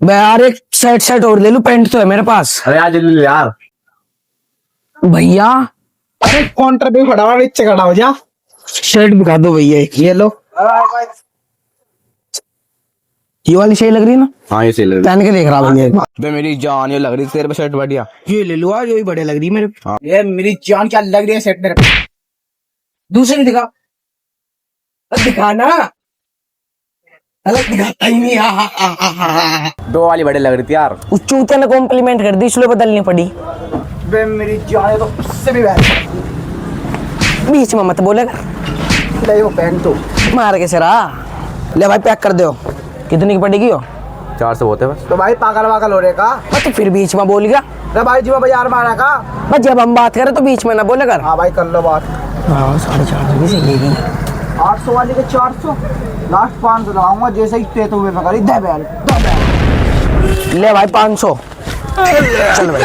मैं यार एक शर्ट शर्ट और ले लूं, पैंट तो है मेरे पास। अरे आज ले ले यार। भैया अरे काउंटर पे खड़ा हुआ, नीचे खड़ा हो जा। शर्ट दिखा दो भैया एक। ये लो। ये वाली सही लग रही है ना? हाँ ये सही लग रहा पहन के देख रहा भैया एक बार। है। मेरी जान ये लग रही तेरे पे शर्ट बढ़िया। ये ले लो आज, ये भी बढ़िया लग रही है मेरे पे। ये मेरी जान क्या लग रही है सेट मेरे। दूसरी दिखा। दिखा ना, अलग दिखाता ही नहीं। दो वाली बड़ी लग रही थी यार। उस चूतिया ने कॉम्प्लीमेंट कर दी, इसलिए बदलनी पड़ी। बे मेरी जान तो उससे भी बेहतर। बीच में मत बोलेगा, ले वो पहन तो। मार के सिरा। ले भाई पैक कर दो। कितनी की पड़ेगी हो? 400 होते बस। तो भाई पागल वागल हो रहे का। बस तो फिर बीच में बोल गया। अरे भाई जी मैं बाजार में आना का। बस जब हम बात करें तो बीच में ना बोले कर। हाँ भाई कर लो बात। हाँ 450 भी सही है। 800 वाली के 400 लास्ट 500 लगाऊंगा, जैसे ही पे तो हुए मैं करी दे बैल। ले भाई 500। चल भाई।